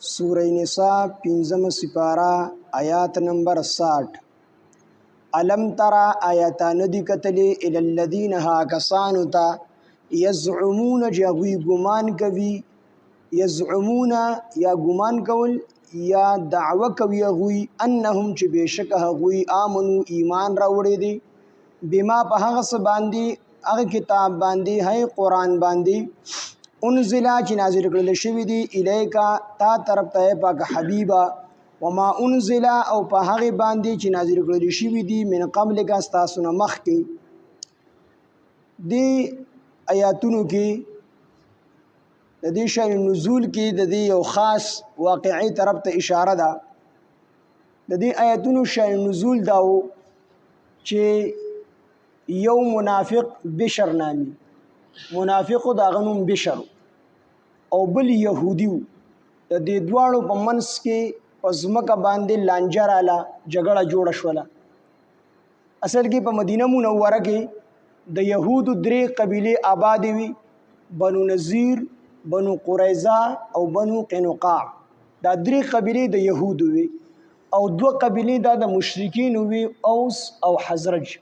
سورہ نساء پنځم سپارہ آیات نمبر 60 علم ترى آیاتان دی کتلی الی الذین ها کسانو تا یزعمون جغوی گمان کوي یزعمون یا گمان کول یا دعوه کوي غوی انهم چې بشک غوی امنو ایمان راوړي دي بما په هغه څه باندې هغه کتاب باندې هي قران باندې انزل چې نازل کړل شوی دی الیکا تا طرف ته پاک حبیبا وما انزل او په هغه باندې چې نازل کړل شوی دی من قبل کا تاسو نه مخکې دی آیاتونو کې د دې شان نزول کې د دې یو خاص واقعي طرف ته اشاره ده د دې آیاتونو شان نزول داو چې یو منافق بشر نامي منافق دا غنوم بشر او بل يهودي د دې دواړو په منځ کې پزمکه باندې لانجه رااله جګړه جوړه شوله اصل کې په مدینه منوره کې د يهودو درې قبيله آباد وي بنو نذیر بنو قریظه او بنو قینقاع دا درې قبيله د يهودو وي او دوه قبيله د مشرکین وي اوس او حزرج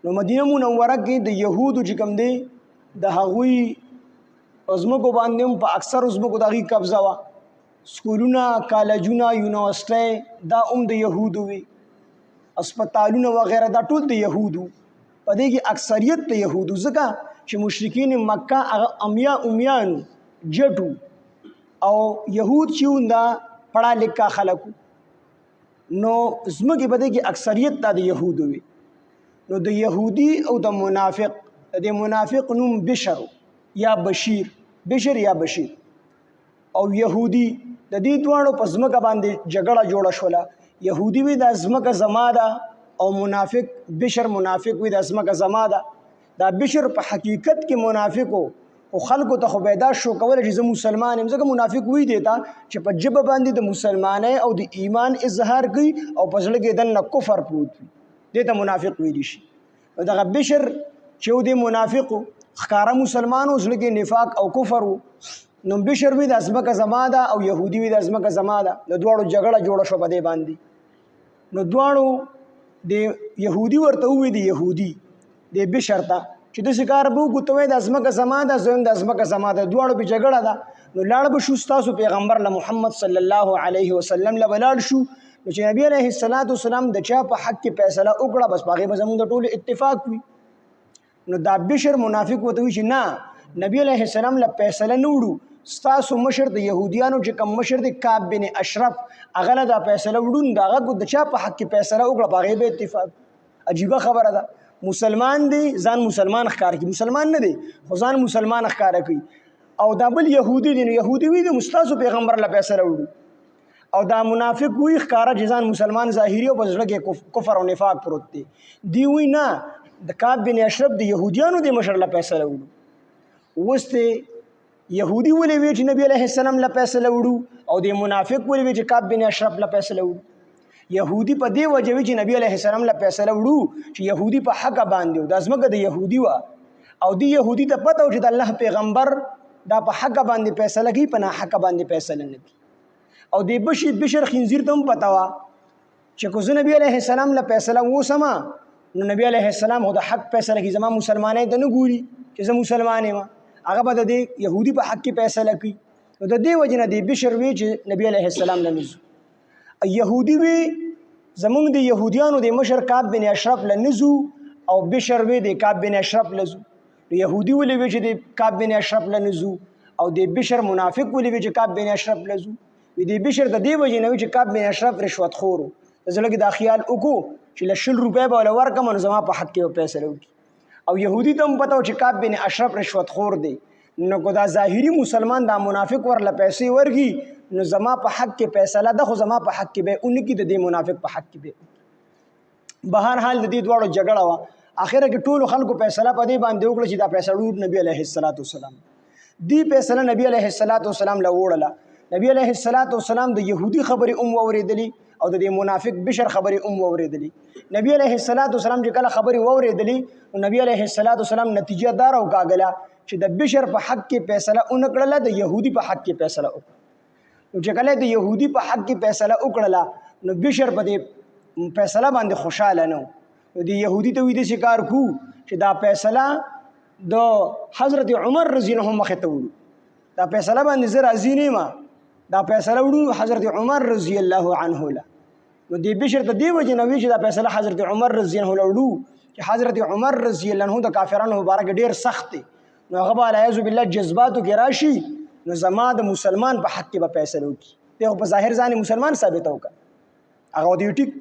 نو مدینه منوره کې د يهودو چې کوم دی د هغوی ازمکو باندې په اکثر ازمکو دغه قبضه وا سکولونه کالجونه یونیورسيټي دا د يهودو وي هسپتالونه وغیرہ دا ټول د يهودو په دې کې اکثریت د يهودو ځکه چې مشرکین مکه هغه امیان جټو او يهود چې وندا پڑھا لیکا خلکو نو ازمکه په دې کې اکثریت د يهودو وي نو د يهودي او د منافق نوم بشر یا بشیر یا بشیر او يهودي د دې دواړو په ځمکه باندې جګړه جوړه شوله يهودي وی د ځمکه زما ده او منافق بشر منافق وی د ځمکه زما ده دا بشر په حقیقت کې منافقو او خلکو ته خو پیدا شو کول چې زه مسلمان یم ځکه منافق وی دیتا چې په جبه باندې د مسلمانۍ او د ایمان اظهار کوي او په ځل کې د کفر پروت وي دته منافق ویل شي دغه بشر چې د منافقو خکارا مسلمانو ځل کې نفاق او کفر نو بشر وی د ازمکه زما ده او يهودي وی د ازمکه زما ده د دوړو جګړه جوړه شو په دې باندې نو دوړو د يهودي ورته وی د يهودي د بشر ته چې د شکار بو ګوتوي د ازمکه زما ده زویم د ازمکه زما ده دوړو په جګړه ده نو لاړ به شو تاسو پیغمبر محمد صلی الله علیه وسلم لبلال شو چې نبی علیہ الصلوۃ والسلام د چا په حق کې فیصله وکړه بس باغې به زموږ د ټول اتفاق وي نو دا بشر منافق وته وی چې نه نبی علیہ السلام له فیصله نه وړو ستاسو مشر د يهوديانو چې کوم مشر د کعب بن اشرف اغله دا فیصله وړون داغه د چا په حق کې فیصله وکړه باغې به اتفاق عجیب خبره ده مسلمان دی ځان مسلمان ښکار کی مسلمان نه دی خو ځان مسلمان ښکار کوي او دا بل يهودي دی يهودي وی د مستاسو پیغمبر له فیصله وړو او دا منافق وی ښکارا جزان مسلمان ظاهری او بزړه کې کفر او نفاق پروت دی وی نه د کعب بن اشرف د يهوديانو د مشر له فیصله وړو وسته يهودي ولې وی چې نبی عليه السلام له فیصله وړو او د منافق ولې وی چې کعب بن اشرف له فیصله وړو يهودي په دې وجه وی چې نبی عليه السلام له فیصله وړو چې يهودي په حق باندې د ازمکه د يهودي وا او د يهودي ته پته و چې د الله پیغمبر دا په حق باندې فیصله کوي په نه حق باندې فیصله نه کوي او د بشر خنزیر ته هم پتا وا چې کو نبی عليه السلام له فیصله وسما نو نبی عليه السلام هو د حق فیصله کوي زما مسلمانې ته نه ګوري چې زه مسلمان یم هغه به د يهودي په حق کې فیصله کوي نو د دې وجنه د بشر وی چې نبی عليه السلام له نزو يهودي وی زمونږ د يهوديانو د مشر کعب بن اشرف له نزو او بشر وی د کعب بن اشرف لزو يهودي ولې وی چې د کعب بن اشرف له نزو او د بشر منافق ولې وی چې کعب بن اشرف لزو وی د بشر د دې وجنه وی چې کعب بن اشرف رشوت خور زلګ د خیال وکړو چې ل 100 روپے به ورکم نو زما په حق کې پیسې وروړي او يهودي ته پته و چې کعب بن اشرف رشوت خور دی نو کو دا ظاهری مسلمان دا منافق ورله پیسې ورګي نو زما په حق کې فیصله ده خو زما په حق کې به اون کې د دې منافق په حق کې به بهر حال د دې دواړو جګړه وا اخره کې ټول خلکو فیصله په دې باندې وکړه چې دا فیصله نبی عليه الصلاه والسلام دی فیصله نبی عليه الصلاه والسلام له وړله نبی عليه الصلاه والسلام د يهودي خبرې اوریدلې او د منافق بشر خبرې اوریدلې نبی عليه الصلاه والسلام چې کله خبرې اوریدلې نبی عليه الصلاه والسلام نتیجه دار او کاغله چې د بشر په حق کې فیصله اون کړله د يهودي په حق کې فیصله وکړه نو چې کله د يهودي په حق کې فیصله وکړه نو بشر په دې فیصله باندې خوشاله نه نو د يهودي ته وی د شکار کو چې دا فیصله د حضرت عمر رضی الله عنه مخه ته وړو دا فیصله باندې زه راضي نه ما دا فیصله وړو حضرت عمر رضی الله عنه له نو د بشر ته دی وجه نو چې دا فیصله حضرت عمر رضی الله عنه وړو چې حضرت عمر رضی الله عنه د کافرانو مبارک ډیر سخت دي نو هغه به اعوذ بالله جذباتو کې راشي نو زما د مسلمان په حق کې به فیصله وکړي دغه په ظاهر ځان مسلمان ثابت وکړه هغه دی ټیک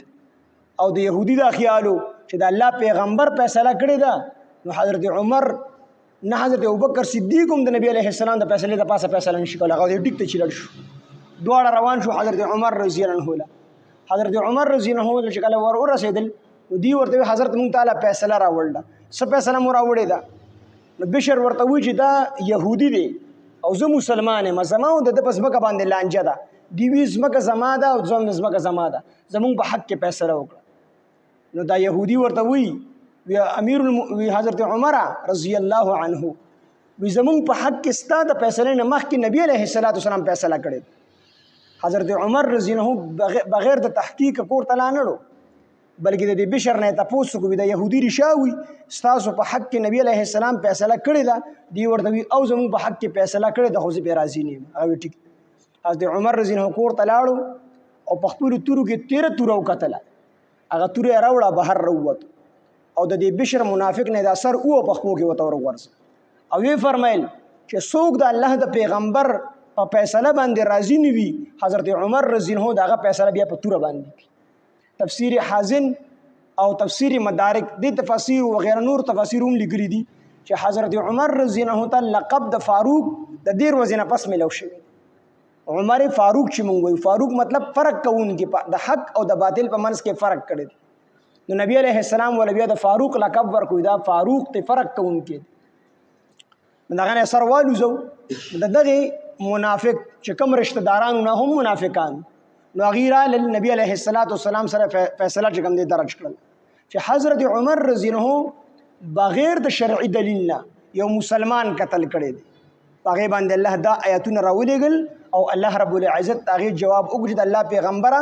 او د يهودي دا خیالو چې د الله پیغمبر فیصله کړی دا نو حضرت عمر نه حضرت ابوبکر صدیق هم د نبی علیه السلام د فیصله د پاسه فیصله نشي کولای هغه دی ټیک ته چیرل شو دواړه روان شو حضرت عمر رضی الله عنه حضرت عمر رضی الله عنه چې کله ور رسیدل دی ورته حضرت مونږ تعالی فیصله راوړل څه فیصله مو راوړې ده نو بشر ورته وی چې دا يهودي دی او زه مسلمان یم زما د پسمکه باندې لانجه ده دی وی زمکه زما ده او زم زمکه زما ده زمونږ په حق کې فیصله وکړه نو دا يهودي ورته وی امیر وی حضرت عمر رضی الله عنه وی زمونږ په حق کې ستاسو فیصله نه مخکې نبی علیه السلام فیصله کړی حضرت عمر رضی الله عنه بغیر د تحقیق کور ته لانړو بلکې د بشر نه تاسو کو د يهودي رشاوي ستاسو په حق کې نبی عليه السلام فیصله کړی دا دی ورته او زموږ په حق کې فیصله کړی د خو زه راضي نه او ټیک حضرت عمر رضی الله عنه کور ته لاړو او په خپل تورو کې 13 تورو کتل هغه تورې راوړه بهر وروت او د دې بشر منافق نه د اثر او په خپل کې وته ورغورځ او وی فرمایل چې څوک د الله د پیغمبر په فیصله باندې راضي نه وي حضرت عمر رضی الله عنه دغه فیصله بیا په تور باندې تفسیر حازن او تفسیر مدارک د تفاسیر و غیر نور تفاسیر هم لیکلي دي چې حضرت عمر رضی الله عنه تعالی لقب د فاروق د دیر وزنه پس ملو شوی عمر فاروق چې مونږ وي فاروق مطلب فرق کوونکی د حق او د باطل په منځ کې فرق کړی نو نبی علیہ السلام ول بیا د فاروق لقب ورکوي دا فاروق ته فرق کوونکی دغه نه سروالو زو دغه منافق چې کوم رشتہ دارانو نه هم منافقان نو غیره نبی علیہ السلام سره فیصله چې کوم دي درج کړل چې حضرت عمر رضی الله عنه بغیر د شرعي دلیل نه یو مسلمان قتل کړي دي هغه باندې الله دا آیاتونه راولېګل او الله رب العزت هغه جواب وګړي د الله پیغمبره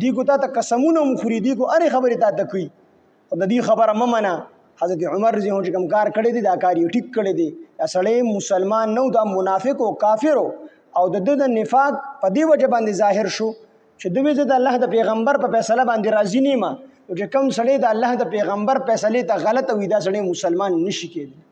دی کو ته قسمونه مخریدي کو اره خبره ته کوي او د دې خبره ممنه حضرت عمر رضی الله عنه کوم کار کړي دي دا کار یې ټیک کړي دي اصله مسلمان نو دا منافق او کافر او د نفاق په دی وجه باندې ظاهر شو چې دوی د الله د پیغمبر په فیصله باندې راضي نه ما او چې کوم سړی د الله د پیغمبر فیصله ته غلط وي دا سړی مسلمان نشي کېدی